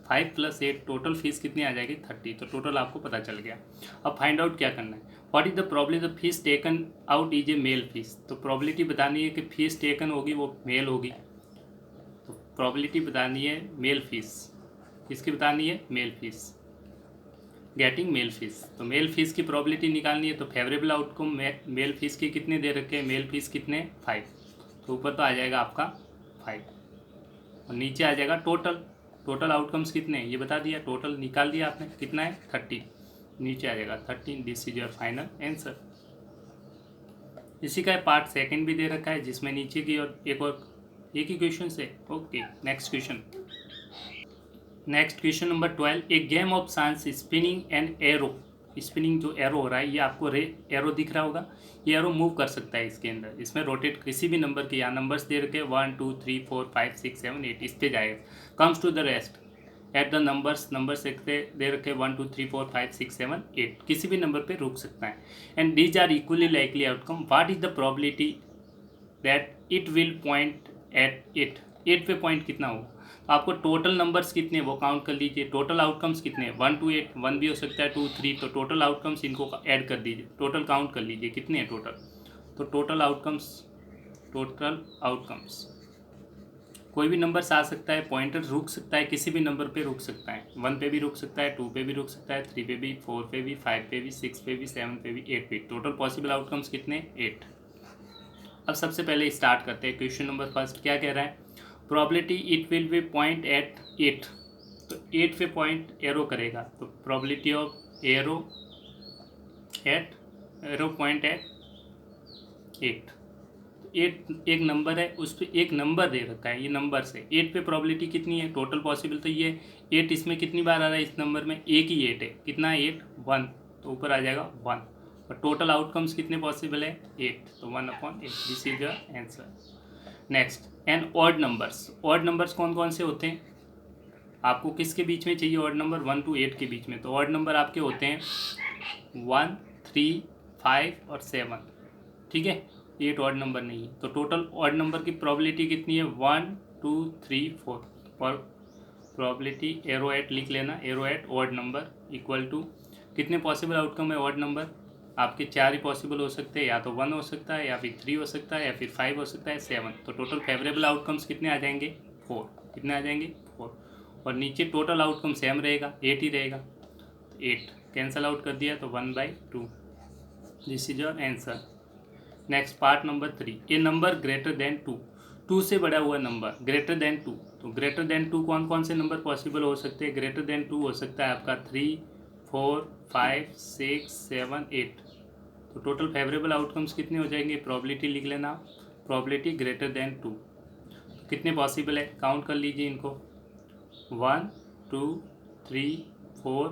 5 + 8 टोटल फीस कितनी आ जाएगी 30। तो टोटल आपको पता चल गया। अब फाइंड आउट क्या करना है, what is the problem the fish taken out is a male fish. तो प्रॉबिलिटी बतानी है कि फीस टेकन होगी वो मेल होगी। तो प्रॉबिलिटी बतानी है मेल फीस, किसकी बतानी है, male fish, getting male fish. तो मेल फीस की प्रॉबिलिटी निकालनी है। तो फेवरेबल आउटकम मेल फीस के कितने दे रखे हैं, मेल फीस कितने 5। तो ऊपर तो आ जाएगा आपका 5 और नीचे आ जाएगा टोटल आउटकम्स कितने ये बता दिया, टोटल निकाल दिया आपने, कितना है 30, नीचे आ जाएगा 13। This is your final answer. इसी का पार्ट सेकंड भी दे रखा है जिसमें नीचे की और एक ही क्वेश्चन से। Okay, next question number 12, A game of science spinning and arrow. Spinning जो एरो हो रहा है ये आपको एरो दिख रहा होगा, ये एरो मूव कर सकता है इसके अंदर, इसमें रोटेट किसी भी नंबर के, यहाँ नंबर्स दे रखे 1 2 3 4 5 6 7 8 इस पे जाएगा, comes to the rest at the numbers दे रखे 1 2 3 4 5 6 7 8 किसी भी नंबर पे रुक सकता है। And these are equally likely outcome, what is the probability that it will point at 8 पे पॉइंट कितना होगा। तो आपको टोटल नंबर्स कितने वो काउंट कर लीजिए, टोटल आउटकम्स कितने 1 to 8, 1 भी हो सकता है 2 3, तो टोटल आउटकम्स इनको ऐड कर दीजिए, टोटल काउंट कर लीजिए कितने हैं टोटल। तो टोटल आउटकम्स कोई भी नंबर्स आ सकता है, पॉइंटर रुक सकता है, किसी भी नंबर पे रुक सकता है, 1 पे भी रुक सकता है, 2 पे भी रुक सकता है, 3 पे भी, 4 पे भी, 5 पे भी, 6 पे भी, 7 पे भी, 8 पे। टोटल पॉसिबल आउटकम्स कितने 8। अब सबसे पहले स्टार्ट करते हैं। क्वेश्चन नंबर फर्स्ट क्या कह रहा है, probability it will be point at 8। तो 8 पे पॉइंट एरो करेगा, तो probability of arrow point at 8। एक नंबर है, उस पर एक नंबर दे रखा है, ये नंबर से 8 पे प्रोबेबिलिटी कितनी है टोटल पॉसिबल। तो ये 8 इसमें कितनी बार आ रहा है, इस नंबर में एक ही 8 है, कितना है 8 1, तो ऊपर आ जाएगा 1। और टोटल आउटकम्स कितने पॉसिबल है 8, तो 1/8। This is the answer. Next, and odd numbers कौन कौन से होते हैं, आपको किसके बीच में चाहिए ऑड नंबर, 1 to 8 के बीच में। तो ऑड नंबर आपके होते हैं 1 3 5 और 7, ठीक है, 8 ऑड नंबर नहीं है। तो टोटल ऑड नंबर की प्रोबेबिलिटी कितनी है 1 2 3 4। और प्रोबेबिलिटी एरो एट लिख लेना, arrow at odd number equal to कितने पॉसिबल आउटकम है ऑड नंबर आपके 4 ही पॉसिबल हो सकते हैं, या तो 1 हो सकता है, या फिर 3 हो सकता है, या फिर 5 हो सकता है, 7। तो टोटल फेवरेबल आउटकम्स कितने आ जाएंगे 4, कितने आ जाएंगे 4। और नीचे टोटल आउटकम सेम रहेगा 8 ही रहेगा, तो 8 कैंसल आउट कर दिया तो 1/2। This is your answer. Next part number 3, A number greater than 2 से बड़ा हुआ नंबर ग्रेटर देन 2। तो ग्रेटर देन 2 कौन कौन से नंबर पॉसिबल हो सकते हैं, ग्रेटर देन 2 हो सकता है आपका 3 4 5 6 7 8। तो टोटल फेवरेबल आउटकम्स कितने हो जाएंगे, प्रोबेबिलिटी लिख लेना, प्रोबेबिलिटी ग्रेटर देन 2 कितने पॉसिबल है, काउंट कर लीजिए इनको 1 2 3 4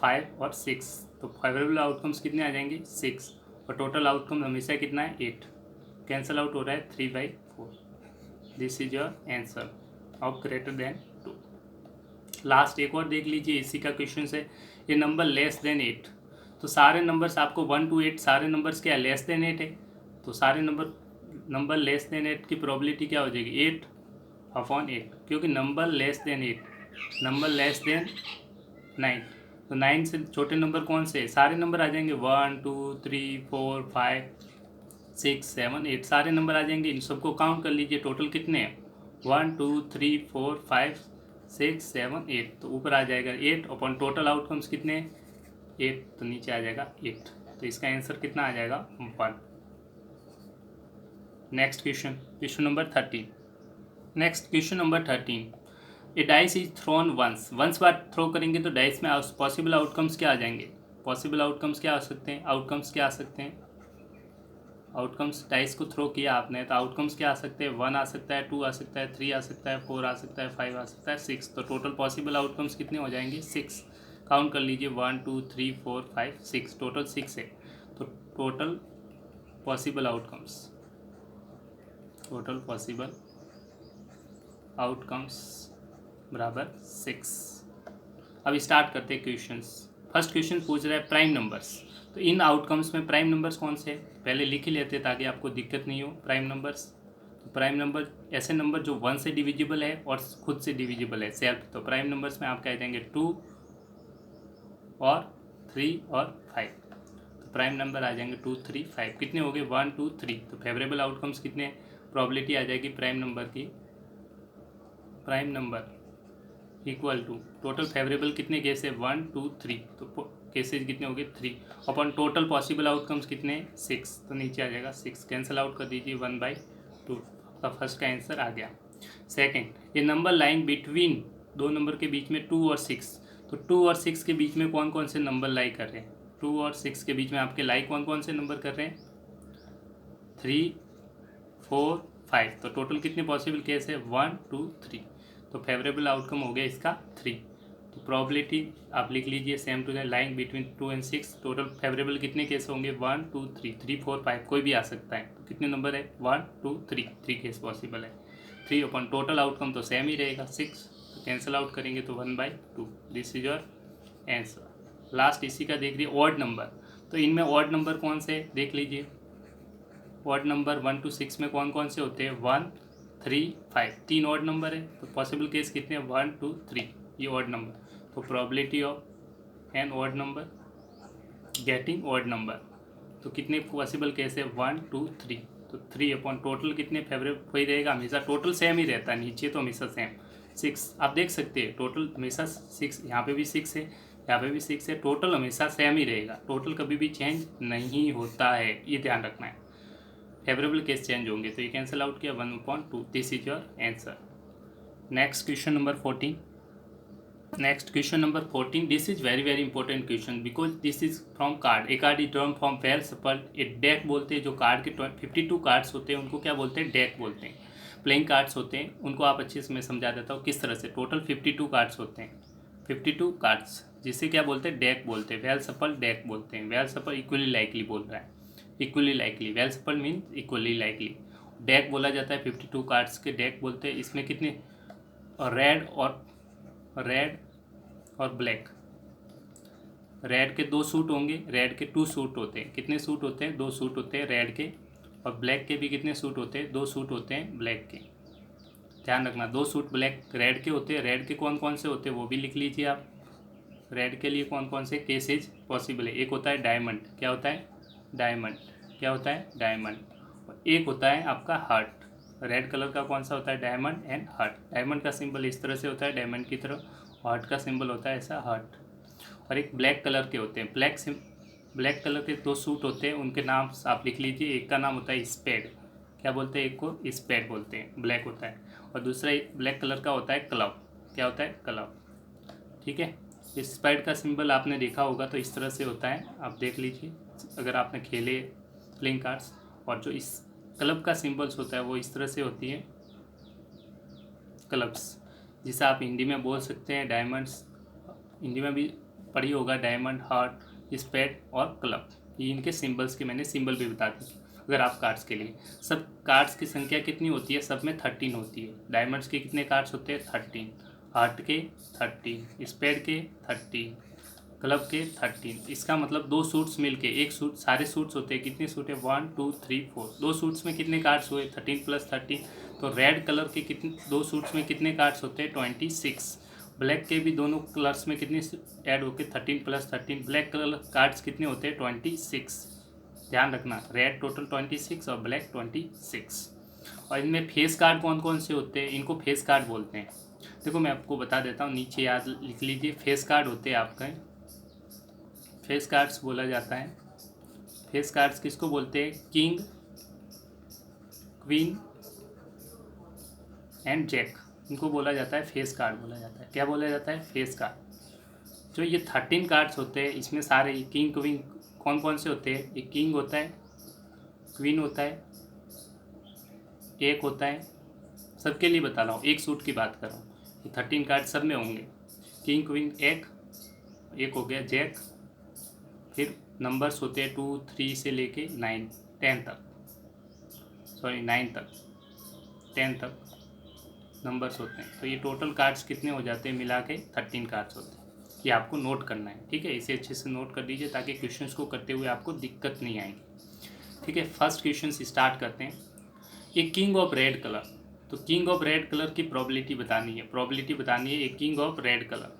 5 और 6। तो फेवरेबल आउटकम्स कितने आ जाएंगे 6, और टोटल आउटकम हमेशा कितना है 8, कैंसल आउट हो रहा है 3/4। This is your answer of greater than 2। Last एक और देख लीजिए, इसी का क्वेश्चन है, ये नंबर लेस देन 8। तो सारे नंबर्स आपको 1 to 8 सारे नंबर्स क्या लेस देन 8 है, तो सारे नंबर लेस देन 8 की प्रोबेबिलिटी क्या हो जाएगी 8/8, क्योंकि number less than 8 number less than 9। तो 9 से छोटे नंबर कौन से, सारे नंबर आ जाएंगे 1 2 3 4 5 6 7 8 सारे नंबर आ जाएंगे। इन सबको काउंट कर लीजिए, टोटल कितने हैं 1 2 3 4 5 6 7 8। तो ऊपर आ जाएगा 8 अपन टोटल आउटकम्स कितने 8, तो नीचे आ जाएगा 8। तो इसका आंसर कितना आ जाएगा 1। Next question number 13। Next question number 13, a dice is thrown once बार थ्रो करेंगे तो डाइस में पॉसिबल आउटकम्स क्या आ जाएंगे, पॉसिबल आउटकम्स क्या आ सकते हैं, आउटकम्स डाइस को थ्रो किया आपने तो आउटकम्स क्या आ सकते हैं 1 आ सकता है, 2 आ सकता है, 3 आ सकता है, 4 आ सकता है, 5 आ सकता है, 6। तो टोटल पॉसिबल आउटकम्स कितने हो जाएंगे 6, काउंट कर लीजिए 1 2 3 4 5 6, टोटल 6 है। तो टोटल पॉसिबल आउटकम्स बराबर 6। अब स्टार्ट करते हैं क्वेश्चंस। फर्स्ट क्वेश्चन पूछ रहा है प्राइम नंबर्स। तो इन आउटकम्स में प्राइम नंबर्स कौन से हैं, पहले लिख ही लेते ताकि आपको दिक्कत नहीं हो। प्राइम नंबर्स तो प्राइम नंबर ऐसे नंबर जो 1 से डिविजिबल है और खुद से डिविजिबल है सेल्फ। तो प्राइम नंबर्स में आपके आ जाएंगे 2 और 3 और 5। तो प्राइम नंबर आ जाएंगे 2 3 5। कितने हो गए 1 2 3। तो फेवरेबल आउटकम्स कितने प्रोबेबिलिटी आ जाएगी प्राइम नंबर की, prime number equal to total favourable कितने केस है 1 2 3। तो केसेज कितने हो गए 3 अपन टोटल पॉसिबल आउटकम्स कितने 6। तो नीचे आ जाएगा 6, कैंसिल आउट कर दीजिए 1/2। आपका फर्स्ट का आंसर आ गया। सेकंड, ये नंबर लाइन बिटवीन दो नंबर के बीच में 2 और 6। तो 2 और 6 के बीच में कौन कौन से नंबर लाई कर रहे हैं, 2 और 6 के बीच में आपके लाई कौन कौन से नंबर कर रहे हैं 3 4 5। तो टोटल कितने पॉसिबल केस है 1 2 3। तो फेवरेबल आउटकम हो गया इसका 3। तो प्रोबेबिलिटी आप लिख लीजिए same to the line between 2 and 6। Total favourable कितने केस होंगे 1 2 3 3 4 5, कोई भी आ सकता है। तो कितने नंबर है 1 2 3, 3 केस पॉसिबल है 3 अपन टोटल आउटकम तो सेम ही रहेगा 6। तो कैंसिल आउट करेंगे तो 1/2। This is your answer. Last इसी का देख लीजिए ऑड नंबर। तो इनमें ऑड नंबर कौन से देख लीजिए, ऑड नंबर 1 to 6 में कौन कौन से होते हैं 1 3 5। 3 ऑड नंबर है तो पॉसिबल केस कितने 1 2 3, ये ऑड नंबर। तो probability of an odd number getting odd number, तो कितने पॉसिबल केस है 1 2 3। तो 3 अपॉन टोटल कितने फेवरेबल वही रहेगा, हमेशा टोटल सेम ही रहता है, नीचे तो हमेशा सेम 6। आप देख सकते हैं टोटल हमेशा 6, यहाँ पे भी 6 है, यहाँ पे भी 6 है, टोटल हमेशा सेम ही रहेगा, टोटल कभी भी चेंज नहीं होता है, ये ध्यान रखना है। फेवरेबल केस चेंज होंगे तो ये कैंसिल आउट किया 1/2। This is your answer. Next question number 14। Next question number 14, this is very very important question because this is from card. A card is drawn from well सफल ए deck बोलते हैं। जो card के 52 cards होते हैं उनको क्या बोलते हैं, डेक बोलते हैं। प्लेइंग कार्ड्स होते हैं उनको आप अच्छे से मैं समझा देता हूँ किस तरह से। टोटल 52 कार्ड्स होते हैं, 52 कार्ड्स, जिसे क्या बोलते हैं, डेक बोलते हैं। वेल सफल डेक बोलते हैं। वेल सफल इक्वली लाइकली बोल रहा है, इक्वली लाइकली। वेल सफल मीन इक्वली लाइकली। डेक बोला जाता है 52 कार्ड्स के डेक बोलते हैं। इसमें कितने रेड और ब्लैक, रेड के 2 सूट होंगे, रेड के 2 सूट होते हैं। कितने सूट होते हैं 2 सूट होते हैं रेड के, और ब्लैक के भी कितने सूट होते हैं 2 सूट होते हैं ब्लैक के। ध्यान रखना 2 सूट ब्लैक रेड के होते हैं। रेड के कौन कौन से होते हैं वो भी लिख लीजिए आप। रेड के लिए कौन कौन से केसेज पॉसिबल है, एक होता है डायमंड, क्या होता है डायमंड, क्या होता है डायमंड, और एक होता है आपका हार्ट। रेड कलर का कौन सा होता है डायमंड एंड हार्ट। डायमंड का सिंबल इस तरह से होता है डायमंड की तरह, हार्ट का सिंबल होता है ऐसा हार्ट। और एक ब्लैक कलर के होते हैं, ब्लैक कलर के 2 सूट होते हैं, उनके नाम आप लिख लीजिए। एक का नाम होता है स्पेड, क्या बोलते हैं, एक को स्पेड बोलते हैं, ब्लैक होता है। और दूसरा ब्लैक कलर का होता है क्लब, क्या होता है क्लब, ठीक है। स्पेड का सिंबल आपने देखा होगा तो इस तरह से होता है, आप देख लीजिए अगर आपने खेले प्लेइंग कार्ड्स। और जो इस क्लब का सिंबल्स होता है वो इस तरह से होती है क्लब्स, जिसे आप हिंदी में बोल सकते हैं डायमंड्स, हिंदी में भी पढ़ी होगा डायमंड, हार्ट, स्पेड और क्लब। ये इनके सिंबल्स के मैंने सिंबल भी बता दी। अगर आप कार्ड्स के लिए, सब कार्ड्स की संख्या कितनी होती है, सब में 13 होती है। डायमंड्स के कितने कार्ड्स होते हैं 13, हार्ट के 13, स्पेड के 13, क्लब के 13। इसका मतलब 2 सूट्स मिलके एक सूट, सारे सूट्स होते हैं, कितने सूट है 1 2 3 4, 2 सूट्स में कितने कार्ड्स हुए 13 + 13। तो रेड कलर के कितने 2 सूट्स में कितने कार्ड्स होते हैं 26। ब्लैक के भी दोनों कलर्स में कितने ऐड होके 13 + 13, ब्लैक कलर कार्ड्स कितने होते हैं 26। ध्यान रखना रेड टोटल 26 और ब्लैक 26। और इनमें फेस कार्ड कौन कौन से होते हैं, इनको फेस कार्ड बोलते हैं। देखो मैं आपको बता देता हूँ, नीचे याद लिख लीजिए। फेस कार्ड होते हैं आपका, फेस कार्ड्स बोला जाता है। फेस कार्ड्स किसको बोलते हैं, किंग, क्वीन एंड जैक, इनको बोला जाता है फेस कार्ड बोला जाता है। क्या बोला जाता है फेस कार्ड। जो ये 13 कार्ड्स होते हैं इसमें सारे किंग क्वीन कौन कौन से होते हैं, एक किंग होता है, क्वीन होता है, एक होता है, सबके लिए बता रहा हूँ, एक सूट की बात कर रहा हूँ। ये 13 कार्ड सब में होंगे, किंग क्वीन एक हो गया जैक, फिर नंबर्स होते हैं 2 3 से लेके 9 10 तक, सॉरी 9 तक 10 तक नंबर्स होते हैं। तो ये टोटल कार्ड्स कितने हो जाते हैं मिला के 13 कार्ड्स होते हैं। ये आपको नोट करना है, ठीक है, इसे अच्छे से नोट कर दीजिए ताकि क्वेश्चंस को करते हुए आपको दिक्कत नहीं आएगी, ठीक है। फर्स्ट क्वेश्चन स्टार्ट करते हैं। एक किंग ऑफ रेड कलर, तो किंग ऑफ रेड कलर की प्रोबेबिलिटी बतानी है एक किंग ऑफ रेड कलर।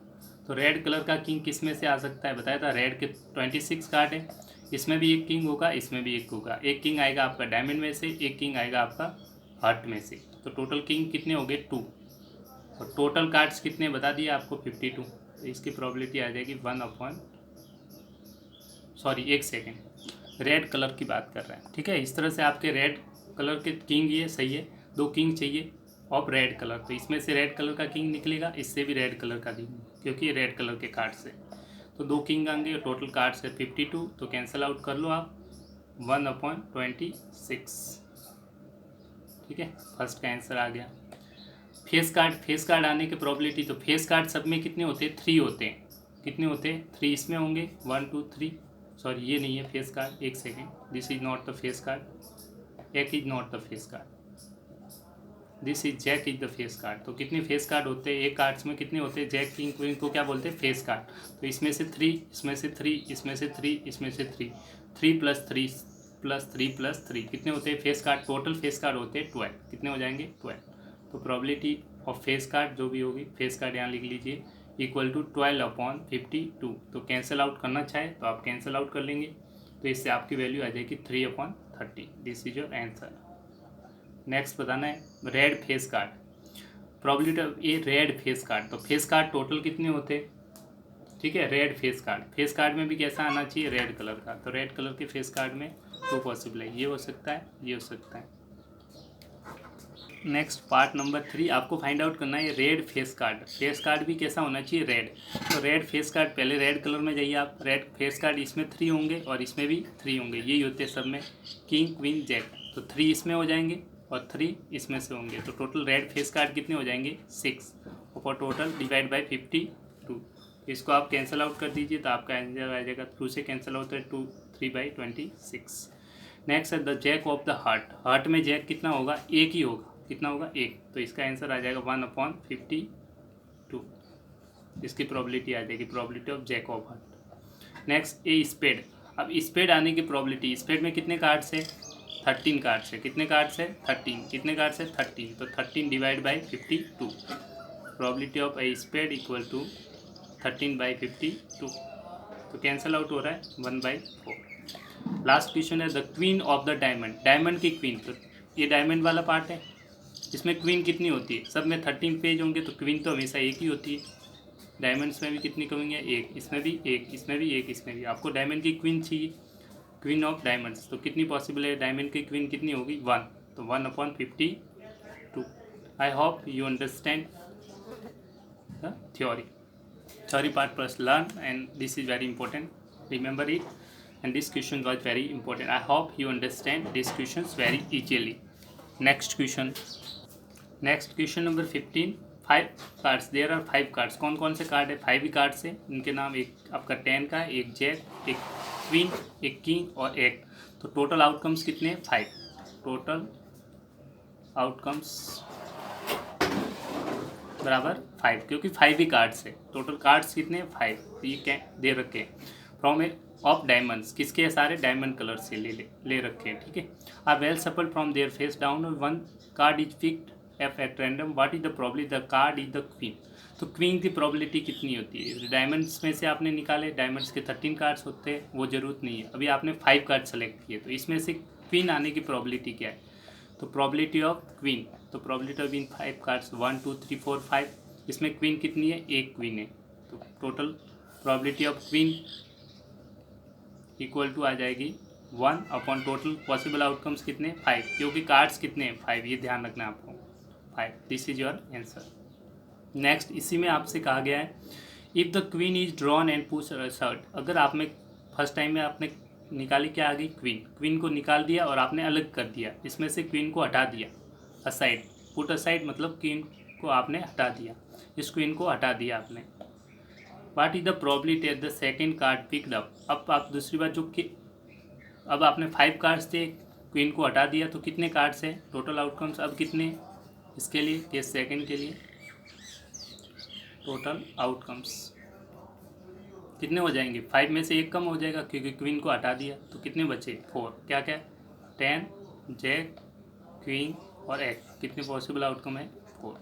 तो रेड कलर का किंग किस में से आ सकता है बताया था, रेड के 26 कार्ड है, इसमें भी एक किंग होगा, इसमें भी एक होगा। एक किंग आएगा आपका डायमंड में से, एक किंग आएगा आपका हार्ट में से। तो टोटल किंग कितने हो गए 2, और टोटल कार्ड्स कितने बता दिए आपको 52। तो इसकी प्रोबेबिलिटी आ जाएगी 1 सेकेंड, रेड कलर की बात कर रहे हैं, ठीक है। इस तरह से आपके रेड कलर के किंग, ये सही है, 2 किंग चाहिए ऑफ रेड कलर, तो इसमें से रेड कलर का किंग निकलेगा, इससे भी रेड कलर का किंग, क्योंकि ये रेड कलर के कार्ड से। तो 2 किंग आएंगे, टोटल कार्ड्स है 52, तो कैंसिल आउट कर लो आप 1/26, ठीक है। फर्स्ट का आंसर आ गया। फेस कार्ड आने की प्रोबेबिलिटी, तो फेस कार्ड सब में कितने होते हैं, 3 होते हैं। कितने होते हैं, 3 इसमें होंगे, 1 2 3, सॉरी ये नहीं है face card, 1 second, this is not the face card, एक is not the face card, this is jack is the face card. तो कितने फेस कार्ड होते हैं, एक कार्ड्स में कितने होते हैं, जैक किंग क्वीन को क्या बोलते हैं, फेस कार्ड। तो इसमें से 3, इसमें से 3, इसमें से 3, इसमें से 3, 3 + 3 + 3 + 3 कितने होते हैं face card, total face card होते हैं 12, कितने हो जाएंगे 12। तो प्रोबेबिलिटी ऑफ फेस कार्ड जो भी होगी, फेस कार्ड यहाँ लिख लीजिए, इक्वल टू 12/52। तो कैंसिल आउट करना चाहे तो आप कैंसिल आउट कर लेंगे, तो इससे आपकी वैल्यू आ जाएगी 3/30। This is your answer. Next बताना है रेड फेस कार्ड, प्रोबेबिलिटी ये रेड फेस कार्ड, तो फेस कार्ड टोटल कितने होते हैं, ठीक है। रेड फेस कार्ड में भी कैसा आना चाहिए, रेड कलर का। तो रेड कलर के फेस कार्ड में 2 पॉसिबल है, ये हो सकता है, ये हो सकता है। नेक्स्ट पार्ट नंबर 3 आपको फाइंड आउट करना है रेड फेस कार्ड भी कैसा होना चाहिए, रेड। तो रेड फेस कार्ड, पहले रेड कलर में जाइए आप, रेड फेस कार्ड इसमें 3 होंगे और इसमें भी 3 होंगे, यही होते हैं सब में, किंग क्वीन जैक। तो 3 इसमें हो जाएंगे और 3 इसमें से होंगे, तो टोटल रेड फेस कार्ड कितने हो जाएंगे 6, और टोटल डिवाइड बाई 52। इसको आप कैंसिल आउट कर दीजिए, तो आपका आंसर आ जाएगा, 2 से कैंसिल होता है 2, 3/26। नेक्स्ट है the jack of the heart में जैक कितना होगा, एक ही होगा, कितना होगा 1, तो इसका आंसर आ जाएगा 1/52। इसकी प्रोबेबिलिटी आ जाएगी, probability of jack of heart. Next a spade, अब स्पेड आने की प्रोबेबिलिटी, स्पेड में कितने कार्ड्स है, 13 कार्ड्स है, कितने कार्ड्स है 13, कितने कार्ड्स है 13, तो 13 divide by 52, probability of a spade equal to 13/52। तो कैंसिल आउट हो रहा है 1/4। लास्ट क्वेश्चन है the queen of the diamond की क्वीन, तो ये डायमंड वाला पार्ट है, इसमें क्वीन कितनी होती है, सब में 13 पेज होंगे, तो क्वीन तो हमेशा एक ही होती है। डायमंड्स में भी कितनी कमी है, 1, इसमें भी 1, इसमें भी 1, इसमें भी। आपको डायमंड की क्वीन चाहिए, क्वीन ऑफ डायमंड्स, तो कितनी पॉसिबल है, डायमंड की क्वीन कितनी होगी 1, तो 1/52। I hope you understand the theory part plus learn, and this is very important, remember it, and this question was very important. I hope you understand these questions very easily. Next question number 15, 5 cards, there are 5 cards, कौन कौन से card है, 5 ही cards है, इनके नाम, एक आपका 10 का, एक जैक, एक क्वीन, एक किंग और एक। तो टोटल आउटकम्स कितने, 5, टोटल आउटकम्स बराबर 5, क्योंकि 5 ही कार्ड्स है, टोटल कार्ड्स कितने 5, तो ये क्या दे रखे हैं, फ्रॉम ए ऑफ डायमंड्स, किसके सारे डायमंड कलर से ले रखे हैं, ठीक है। आर वेल सफल from their face down, one card is picked F at random, what is the probability, the card is the queen. तो क्वीन की प्रोबेबिलिटी कितनी होती है, डायमंड्स में से आपने निकाले, डायमंड्स के 13 कार्ड्स होते हैं, वो जरूरत नहीं है, अभी आपने 5 कार्ड सेलेक्ट किए, तो इसमें से क्वीन आने की प्रोबेबिलिटी क्या है, तो प्रोबेबिलिटी ऑफ क्वीन, तो प्रोबेबिलिटी ऑफ क्वीन 5 कार्ड्स 1 2 3 4 5, इसमें क्वीन कितनी है, एक क्वीन है, तो total probability of queen equal to आ जाएगी 1 अपॉन टोटल पॉसिबल आउटकम्स कितने 5, क्योंकि कार्ड्स कितने हैं 5, ये ध्यान रखना आपको 5। This is your answer. Next, इसी में आपसे कहा गया है if the queen is drawn and push assert, अगर आप में फर्स्ट टाइम में आपने निकाली, क्या आ गई क्वीन को निकाल दिया और आपने अलग कर दिया, इसमें से क्वीन को हटा दिया, असाइड, पुट असाइड मतलब क्वीन को आपने हटा दिया, इस क्वीन को हटा दिया आपने। What is the probability at the second card picked up, अब आप दूसरी बार जो कि अब आपने 5 कार्ड्स थे, क्वीन को हटा दिया, तो कितने कार्ड्स हैं, टोटल आउटकम्स अब कितने इसके लिए, केस सेकेंड के लिए, टोटल आउटकम्स कितने हो जाएंगे, 5 में से 1 कम हो जाएगा क्योंकि क्वीन को हटा दिया, तो कितने बचे 4, क्या क्या 10 जैक क्वीन और एक, कितने पॉसिबल आउटकम है? 4।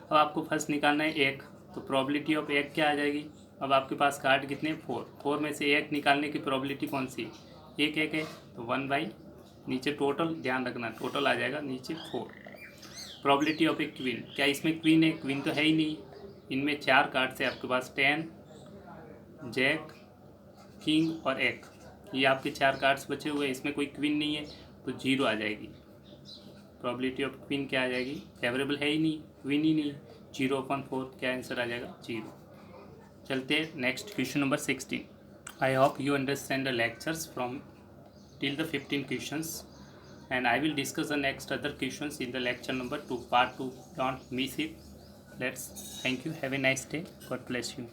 अब आपको फर्स्ट निकालना है एक, तो प्रोबेबिलिटी ऑफ एक क्या आ जाएगी? अब आपके पास कार्ड कितने? 4 में से एक निकालने की प्रोबेबिलिटी कौन सी? एक है, तो 1/, नीचे टोटल ध्यान रखना, टोटल आ जाएगा नीचे 4। प्रोबेबिलिटी ऑफ ए क्वीन, क्या इसमें क्वीन है? क्वीन तो है ही नहीं। इनमें 4 कार्ड्स है आपके पास, 10, जैक, किंग और एक, ये आपके 4 कार्ड्स बचे हुए हैं, इसमें कोई क्वीन नहीं है, तो 0 आ जाएगी। प्रोबेबिलिटी ऑफ क्वीन क्या आ जाएगी? फेवरेबल है ही नहीं, क्वीन ही नहीं, 0/4, क्या आंसर आ जाएगा? 0। चलते हैं next question number 16। I hope you understand the lectures from till the 15 questions, and I will discuss the next other questions in the lecture number 2, part 2. Don't miss it. Thank you, have a nice day, God bless you.